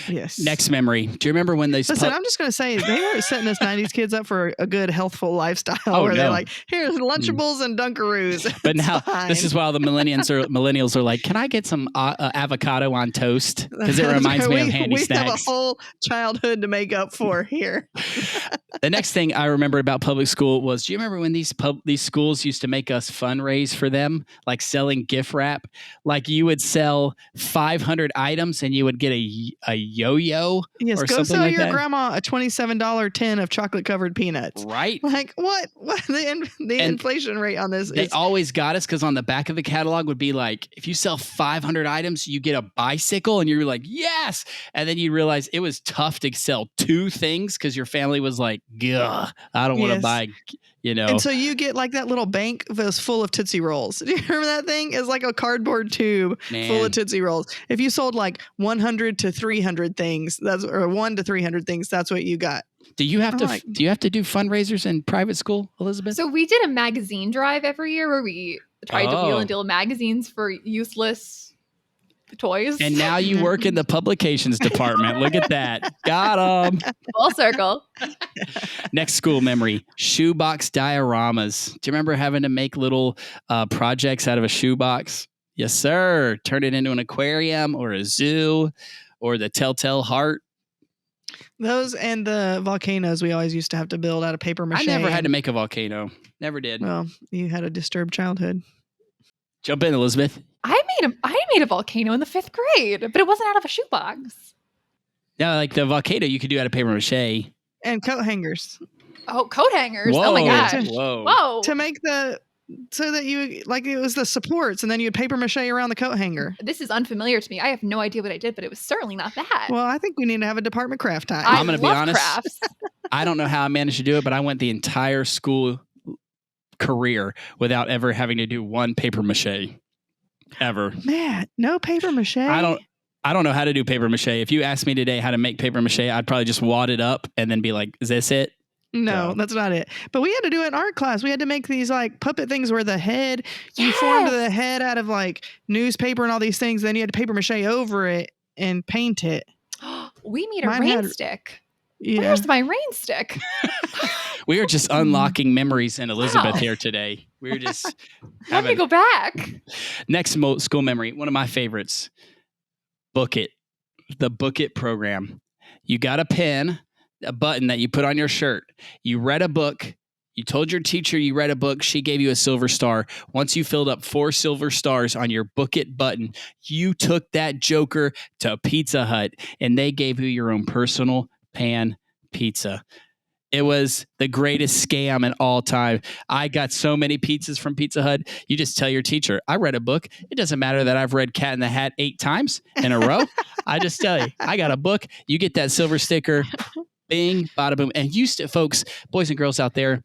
Speaker 2: Yes.
Speaker 1: Next memory. Do you remember when they...
Speaker 2: Listen, I'm just going to say, they were setting us 90s kids up for a good, healthful lifestyle they're like, here's Lunchables and Dunkaroos.
Speaker 1: But now, this is why the millennials are like, can I get some avocado on toast? Because it reminds me of handy snacks.
Speaker 2: We have a whole childhood to make up for here.
Speaker 1: The next thing I remember about public school was, do you remember when these schools used to make us fundraise for them? Like selling gift wrap? Like you would sell 500 items and you would get a yo-yo
Speaker 2: Yes,
Speaker 1: or
Speaker 2: go
Speaker 1: something
Speaker 2: sell
Speaker 1: like
Speaker 2: your
Speaker 1: that.
Speaker 2: grandma a $27 tin of chocolate covered peanuts.
Speaker 1: Right.
Speaker 2: Like what the inflation rate on this
Speaker 1: They
Speaker 2: is.
Speaker 1: always got us because on the back of the catalog would be like, if you sell 500 items, you get a bicycle. And you're like, yes. And then you realize it was tough to sell 2 things because your family was like, gah, I don't want to
Speaker 2: Yes.
Speaker 1: buy,
Speaker 2: And so you get like that little bank that's full of Tootsie Rolls. Do you remember that thing? It's like a cardboard tube full of Tootsie Rolls. If you sold like 100 to 300 things, or 1 to 300 things, that's what you got.
Speaker 1: Do you have to do fundraisers in private school, Elizabeth?
Speaker 3: So we did a magazine drive every year where we tried to wheel and deal magazines for useless toys.
Speaker 1: And now you work in the publications department. Look at that. Got 'em.
Speaker 3: Full circle.
Speaker 1: Next school memory, shoebox dioramas. Do you remember having to make little projects out of a shoebox? Yes, sir. Turn it into an aquarium or a zoo or the telltale heart.
Speaker 2: Those and the volcanoes we always used to have to build out of paper mache.
Speaker 1: I never had to make a volcano. Never did.
Speaker 2: Well, you had a disturbed childhood.
Speaker 1: Jump in, Elizabeth.
Speaker 3: I made a volcano in the 5th grade, but it wasn't out of a shoebox.
Speaker 1: Yeah, like the volcano you could do out of paper mache.
Speaker 2: And coat hangers.
Speaker 3: Oh, coat hangers.
Speaker 1: Whoa,
Speaker 3: Oh my gosh.
Speaker 1: Whoa.
Speaker 2: To make so that you, like, it was the supports, and then you had paper mache around the coat hanger.
Speaker 3: This is unfamiliar to me. I have no idea what I did, but it was certainly not that.
Speaker 2: Well, I think we need to have a department craft time.
Speaker 1: I'm going to be honest.
Speaker 3: Crafts.
Speaker 1: I don't know how I managed to do it, but I went the entire school career without ever having to do one paper mache. Ever.
Speaker 2: Matt, no paper mache.
Speaker 1: I don't know how to do paper mache. If you asked me today how to make paper mache, I'd probably just wad it up and then be like, is this it?
Speaker 2: No, that's not it. But we had to do it in art class. We had to make these like puppet things where the head, you formed the head out of like newspaper and all these things. Then you had to paper mache over it and paint it.
Speaker 3: We made a rain stick.
Speaker 2: Yeah.
Speaker 3: Where's my rain stick?
Speaker 1: We are just unlocking memories in Elizabeth here today. We're just
Speaker 3: Let me go back.
Speaker 1: Next school memory, one of my favorites. Book It. The Book It program. You got a pen, a button that you put on your shirt. You read a book. You told your teacher you read a book. She gave you a silver star. Once you filled up 4 silver stars on your Book It button, you took that joker to Pizza Hut and they gave you your own personal pan pizza. It was the greatest scam in all time. I got so many pizzas from Pizza Hut. You just tell your teacher, I read a book. It doesn't matter that I've read Cat in the Hat 8 times in a row. I just tell you, I got a book. You get that silver sticker. Bing, bada boom. And used to, folks, boys and girls out there,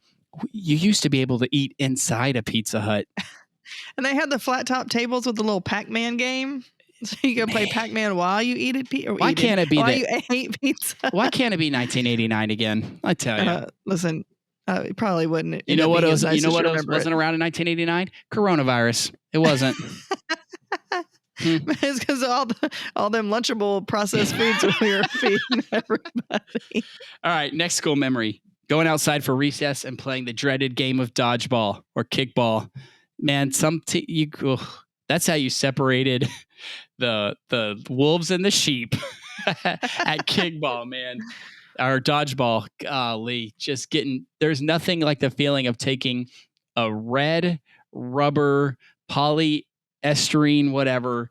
Speaker 1: you used to be able to eat inside a Pizza Hut.
Speaker 2: And they had the flat top tables with the little Pac-Man game. So you can play Pac-Man while you eat it.
Speaker 1: Why can't it be
Speaker 2: while you ate pizza?
Speaker 1: Why can't it be 1989 again? I tell you.
Speaker 2: Listen, it probably wouldn't.
Speaker 1: You know what else? You know what else wasn't around in 1989? Coronavirus. It wasn't.
Speaker 2: It's because all them Lunchable processed foods we were feeding everybody.
Speaker 1: All right, next school memory. Going outside for recess and playing the dreaded game of dodgeball or kickball. Man, that's how you separated the wolves and the sheep at kickball, man. Or dodgeball. Golly, there's nothing like the feeling of taking a red rubber polyester whatever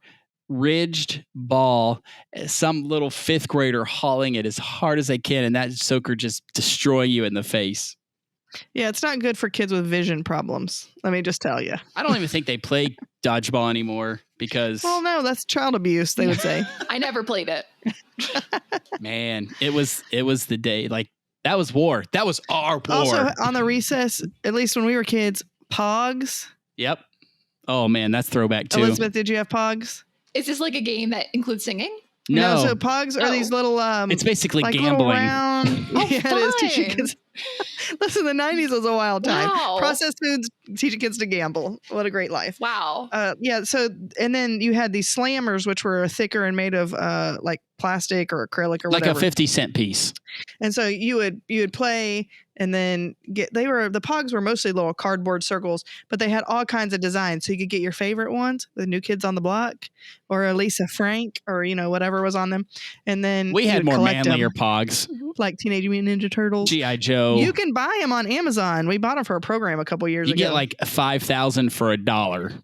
Speaker 1: ridged ball, some little 5th grader hauling it as hard as they can, and that soaker just destroying you in the face.
Speaker 2: Yeah, it's not good for kids with vision problems. Let me just tell you.
Speaker 1: I don't even think they play dodgeball anymore because...
Speaker 2: Well, no, that's child abuse, they would say.
Speaker 3: I never played it.
Speaker 1: Man, it was the day. Like, that was war. That was our war.
Speaker 2: Also, on the recess, at least when we were kids, Pogs.
Speaker 1: Yep. Oh, man, that's throwback, too.
Speaker 2: Elizabeth, did you have Pogs?
Speaker 3: Is this like a game that includes singing?
Speaker 1: No.
Speaker 2: So Pogs are these little...
Speaker 1: it's basically
Speaker 2: like
Speaker 1: gambling.
Speaker 2: Little round...
Speaker 3: Oh,
Speaker 2: yeah,
Speaker 3: fun.
Speaker 2: it is teaching kids... Listen, the 90s was a wild time.
Speaker 3: Wow.
Speaker 2: Processed foods, teaching kids to gamble. What a great life.
Speaker 3: Wow.
Speaker 2: Yeah, so, and then you had these slammers, which were thicker and made of like plastic or acrylic or
Speaker 1: like
Speaker 2: whatever.
Speaker 1: Like a 50-cent piece.
Speaker 2: And so you would play and then the Pogs were mostly little cardboard circles, but they had all kinds of designs. So you could get your favorite ones, the New Kids on the Block or Lisa Frank or, whatever was on them. And then
Speaker 1: we had more manlier
Speaker 2: them,
Speaker 1: Pogs.
Speaker 2: like Teenage Mutant Ninja Turtles.
Speaker 1: G.I. Joe.
Speaker 2: You can buy them on Amazon. We bought them for a program a couple years ago.
Speaker 1: You get like 5,000 for $1.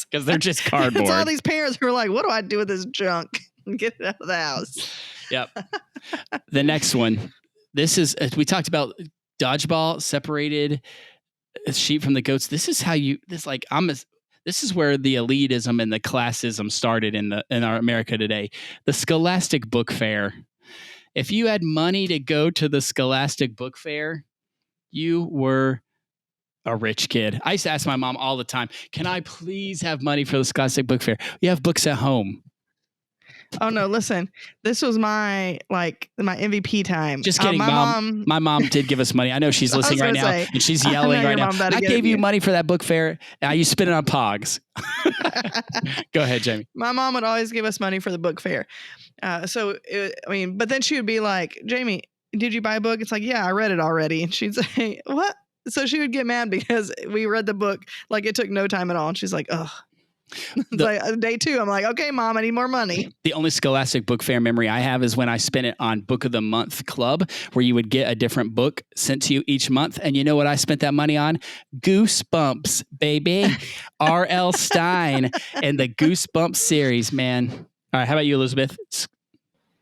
Speaker 2: books.
Speaker 1: Because they're just
Speaker 2: It's all
Speaker 1: cardboard.
Speaker 2: these parents who are like, what do I do with this junk? Get it out of the house.
Speaker 1: Yep. The next one. This is, we talked about dodgeball, separated sheep from the goats. This is how this is where the elitism and the classism started in our America today. The Scholastic Book Fair. If you had money to go to the Scholastic Book Fair, you were a rich kid. I used to ask my mom all the time, can I please have money for the Scholastic Book Fair? You have books at home.
Speaker 2: Oh no, listen. This was my MVP time.
Speaker 1: Just kidding, Mom. My mom did give us money. I know she's listening right now and she's yelling right now. I gave you money for that book fair. Now you spend it on Pogs. Go ahead, Jamie.
Speaker 2: My mom would always give us money for the book fair. But then she would be like, Jamie, did you buy a book? It's like, yeah, I read it already. And she'd say, what? So she would get mad because we read the book. Like it took no time at all. And she's like, ugh. Like day 2, I'm like, okay, Mom, I need more money.
Speaker 1: The only Scholastic Book Fair memory I have is when I spent it on Book of the Month Club, where you would get a different book sent to you each month. And you know what I spent that money on? Goosebumps, baby. R.L. Stein and the Goosebumps series, man. All right, how about you, Elizabeth?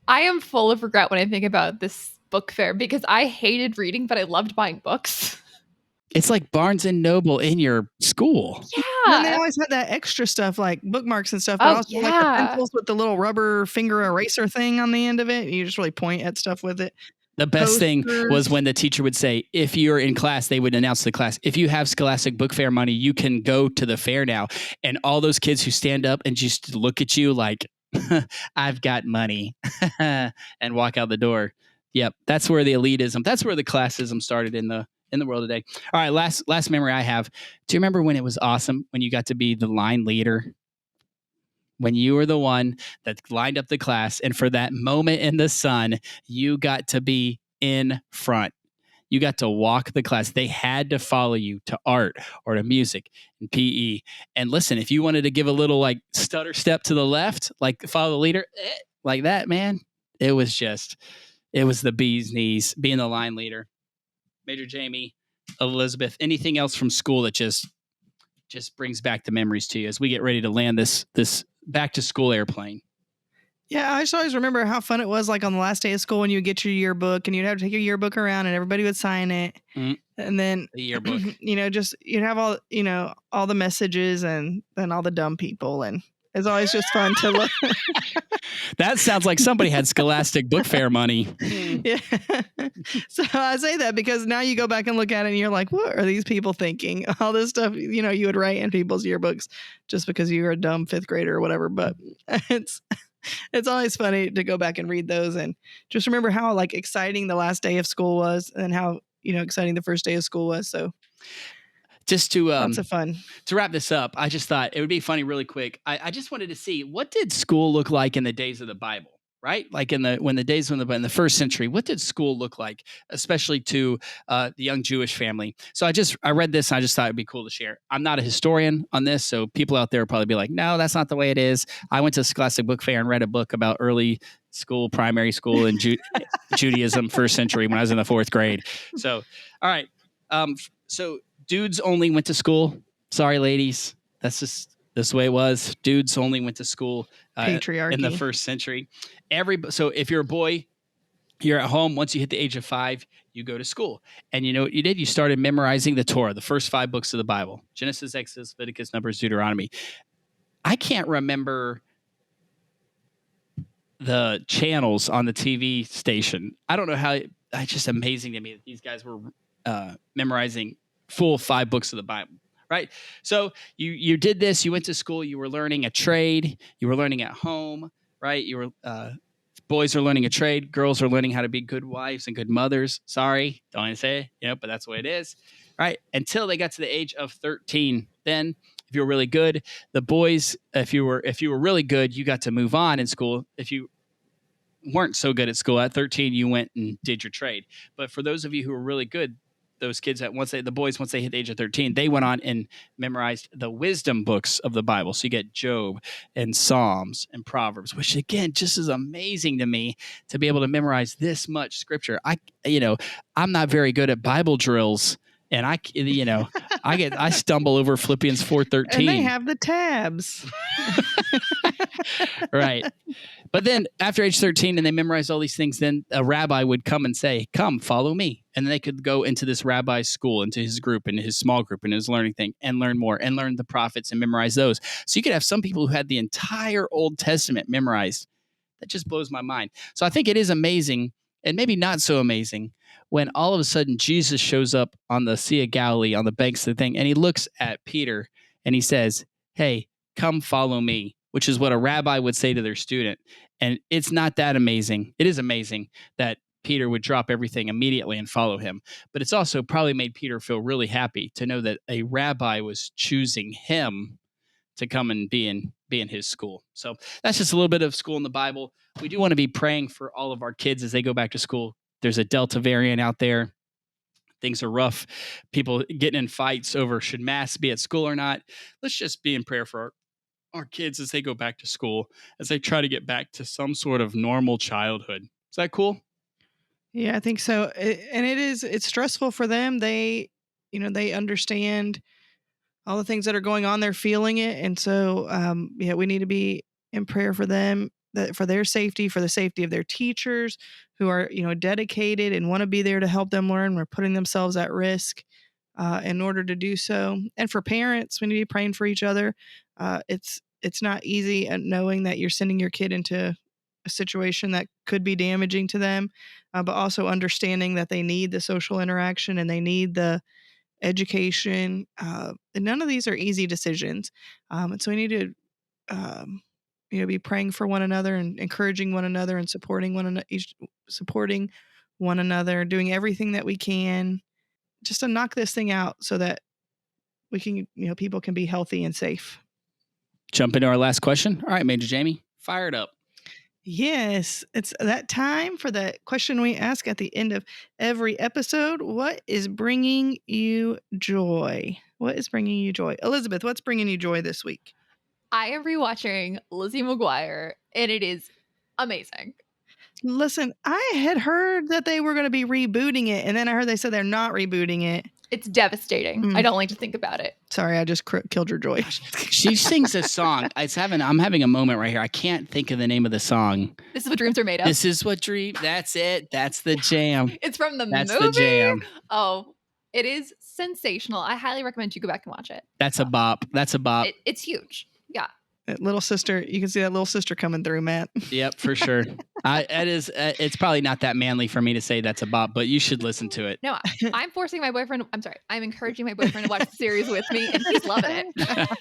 Speaker 3: I am full of regret when I think about this book fair because I hated reading, but I loved buying books.
Speaker 1: It's like Barnes and Noble in your school.
Speaker 3: Yeah.
Speaker 2: And they always had that extra stuff like bookmarks and stuff, but also like the pencils with the little rubber finger eraser thing on the end of it. You just really point at stuff with it.
Speaker 1: The best thing was when the teacher would say, if you're in class, they would announce to the class, if you have Scholastic Book Fair money, you can go to the fair now. And all those kids who stand up and just look at you like, I've got money and walk out the door. Yep. That's where the elitism, that's where the classism started in the world today. All right, last memory I have. Do you remember when it was awesome when you got to be the line leader? When you were the one that lined up the class, and for that moment in the sun, you got to be in front. You got to walk the class. They had to follow you to art or to music and PE. And listen, if you wanted to give a little like stutter step to the left, like follow the leader, like that, man, it was the bee's knees being the line leader. Major Jamie, Elizabeth, anything else from school that just brings back the memories to you as we get ready to land this back to school airplane?
Speaker 2: Yeah, I just always remember how fun it was like on the last day of school when you get your yearbook and you'd have to take your yearbook around and everybody would sign it. Mm-hmm. And then
Speaker 1: the yearbook,
Speaker 2: you'd have all the messages and then all the dumb people, and it's always just fun to look.
Speaker 1: That sounds like somebody had Scholastic Book Fair money.
Speaker 2: Yeah. So I say that because now you go back and look at it and you're like, what are these people thinking? All this stuff, you would write in people's yearbooks just because you were a dumb 5th grader or whatever. But it's always funny to go back and read those and just remember how like exciting the last day of school was and how, exciting the first day of school was. So
Speaker 1: just to
Speaker 2: lots of fun.
Speaker 1: To wrap this up, I just thought it would be funny really quick. I just wanted to see, what did school look like in the days of the Bible, right? Like in the first century, what did school look like, especially to the young Jewish family? So I read this and I just thought it'd be cool to share. I'm not a historian on this, so people out there will probably be like, no, that's not the way it is. I went to Scholastic Book Fair and read a book about early school, primary school, and Judaism, first century when I was in the 4th grade. So, all right. So dudes only went to school. Sorry, ladies. That's the way it was. Dudes only went to school
Speaker 2: patriarchy
Speaker 1: in the first century. So if you're a boy, you're at home. Once you hit the age of 5, you go to school. And you know what you did? You started memorizing the Torah, the first 5 books of the Bible: Genesis, Exodus, Leviticus, Numbers, Deuteronomy. I can't remember the channels on the TV station. I don't know how. It's just amazing to me that these guys were memorizing full 5 books of the Bible, right? So you did this, you went to school, you were learning a trade, you were learning at home, right? You were boys are learning a trade, girls are learning how to be good wives and good mothers. Sorry, don't want to say it, but that's the way it is, right? Until they got to the age of 13. Then if you were really good, the boys, if you were really good, you got to move on in school. If you weren't so good at school at 13, you went and did your trade. But for those of you who were really good, those kids once they hit the age of 13, they went on and memorized the wisdom books of the Bible. So you get Job and Psalms and Proverbs, which again just is amazing to me to be able to memorize this much scripture. I'm not very good at Bible drills, and I stumble over Philippians 4:13.
Speaker 2: And they have the tabs.
Speaker 1: Right. But then after age 13 and they memorized all these things, then a rabbi would come and say, come, follow me. And then they could go into this rabbi's school, into his group, into his small group, and his learning thing, and learn more, and learn the prophets and memorize those. So you could have some people who had the entire Old Testament memorized. That just blows my mind. So I think it is amazing, and maybe not so amazing, when all of a sudden Jesus shows up on the Sea of Galilee, on the banks of the thing, and he looks at Peter and he says, hey, come follow me, which is what a rabbi would say to their student. And it's not that amazing. It is amazing that Peter would drop everything immediately and follow him. But it's also probably made Peter feel really happy to know that a rabbi was choosing him to come and be in his school. So that's just a little bit of school in the Bible. We do want to be praying for all of our kids as they go back to school. There's a Delta variant out there. Things are rough. People getting in fights over should masks be at school or not. Let's just be in prayer for our kids as they go back to school, as they try to get back to some sort of normal childhood. Is that cool?
Speaker 2: Yeah, I think so. And it's stressful for them. They understand all the things that are going on. They're feeling it. And so, we need to be in prayer for them, for their safety, for the safety of their teachers who are, dedicated and want to be there to help them learn. We're putting themselves at risk in order to do so. And for parents, we need to be praying for each other. It's not easy knowing that you're sending your kid into a situation that could be damaging to them, but also understanding that they need the social interaction and they need the education. And none of these are easy decisions. And so we need to, be praying for one another and encouraging one another and supporting one another, doing everything that we can just to knock this thing out so that we can, people can be healthy and safe.
Speaker 1: Jump into our last question. All right, Major Jamie, fire it up.
Speaker 2: Yes, it's that time for the question we ask at the end of every episode. What is bringing you joy? What is bringing you joy? Elizabeth, what's bringing you joy this week?
Speaker 3: I am rewatching Lizzie McGuire, and it is amazing.
Speaker 2: Listen, I had heard that they were going to be rebooting it, and then I heard they said they're not rebooting it.
Speaker 3: It's devastating. I don't like to think about it.
Speaker 2: Sorry, I just killed your joy.
Speaker 1: She sings a song. I'm having a moment right here. I can't think of the name of the song.
Speaker 3: This is what dreams are made of.
Speaker 1: This is what dream. That's it. That's the jam.
Speaker 3: It's from the
Speaker 1: That's
Speaker 3: movie.
Speaker 1: the jam.
Speaker 3: Oh, it is sensational. I highly recommend you go back and watch it.
Speaker 1: That's a bop. That's a bop.
Speaker 3: It's huge. Yeah.
Speaker 2: That little sister, you can see that little sister coming through, Matt.
Speaker 1: Yep, for sure. It's probably not that manly for me to say that's a bop, but you should listen to it.
Speaker 3: No, I'm forcing my boyfriend. I'm sorry. I'm encouraging my boyfriend to watch the series with me, and he's loving it.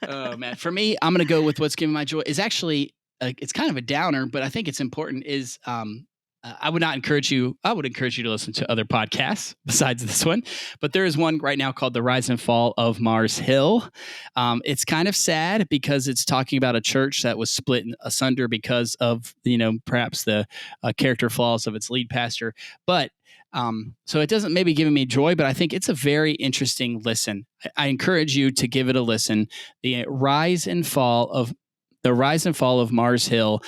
Speaker 1: Oh, man. For me, I'm going to go with what's giving my joy. Is actually, it's kind of a downer, but I think it's important, is I would encourage you to listen to other podcasts besides this one, but there is one right now called The Rise and Fall of Mars Hill. It's kind of sad because it's talking about a church that was split asunder because of, perhaps the character flaws of its lead pastor. But so it doesn't maybe give me joy, but I think it's a very interesting listen. I encourage you to give it a listen. The Rise and Fall of Mars Hill.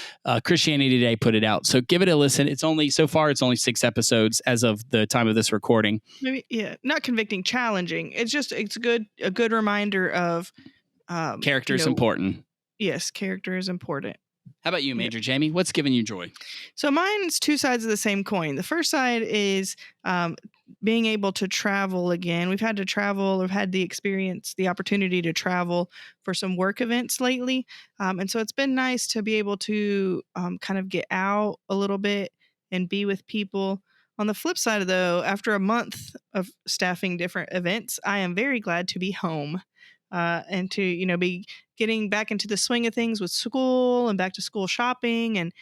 Speaker 1: Christianity Today put it out. So give it a listen. It's only 6 episodes as of the time of this recording.
Speaker 2: Maybe, not convicting, challenging. It's a good reminder of
Speaker 1: character is important.
Speaker 2: Yes, character is important.
Speaker 1: How about you, Major Jamie? What's giving you joy?
Speaker 2: So mine's two sides of the same coin. The first side is being able to travel again. We've had to travel, or had the opportunity to travel for some work events lately. And so it's been nice to be able to kind of get out a little bit and be with people. On the flip side, though, after a month of staffing different events, I am very glad to be home. And to, be getting back into the swing of things with school and back to school shopping and,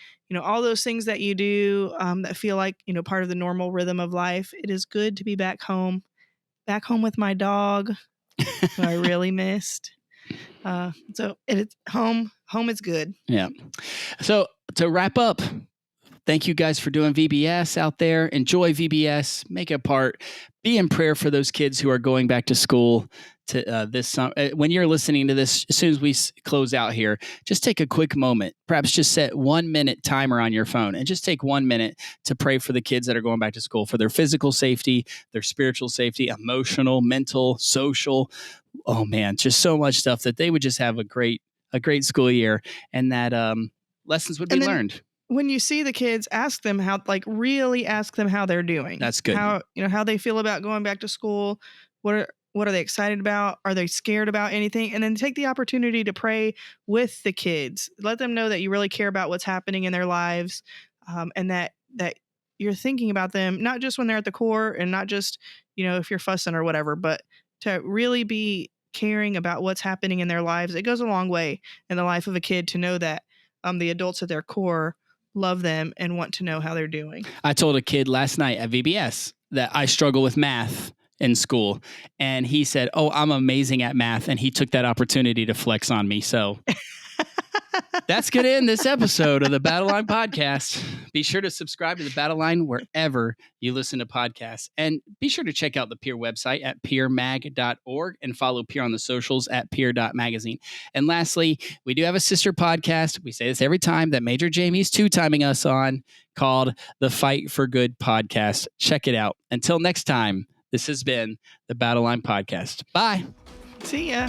Speaker 2: all those things that you do that feel like, part of the normal rhythm of life. It is good to be back home with my dog, who I really missed. So it's home is good.
Speaker 1: Yeah. So to wrap up Thank you guys for doing VBS out there. Enjoy VBS. Make it a part. Be in prayer for those kids who are going back to school to this summer. When you're listening to this, as soon as we close out here, just take a quick moment. Perhaps just set 1 minute timer on your phone and just take 1 minute to pray for the kids that are going back to school, for their physical safety, their spiritual safety, emotional, mental, social. Oh man, just so much stuff that they would just have a great school year, and that lessons would be learned.
Speaker 2: When you see the kids, ask them how, really ask them how they're doing.
Speaker 1: That's good.
Speaker 2: How they feel about going back to school. What are they excited about? Are they scared about anything? And then take the opportunity to pray with the kids. Let them know that you really care about what's happening in their lives, and that you're thinking about them, not just when they're at the core and not just, if you're fussing or whatever, but to really be caring about what's happening in their lives. It goes a long way in the life of a kid to know that the adults at their core love them and want to know how they're doing.
Speaker 1: I told a kid last night at VBS that I struggle with math in school, and he said, "Oh, I'm amazing at math," and he took that opportunity to flex on me. So that's going to end this episode of the Battle Line Podcast. Be sure to subscribe to the Battle Line wherever you listen to podcasts. And be sure to check out the Peer website at peermag.org and follow Peer on the socials at peer.magazine. And lastly, we do have a sister podcast. We say this every time that Major Jamie's two-timing us on, called the Fight for Good Podcast. Check it out. Until next time, this has been the Battle Line Podcast. Bye.
Speaker 2: See ya.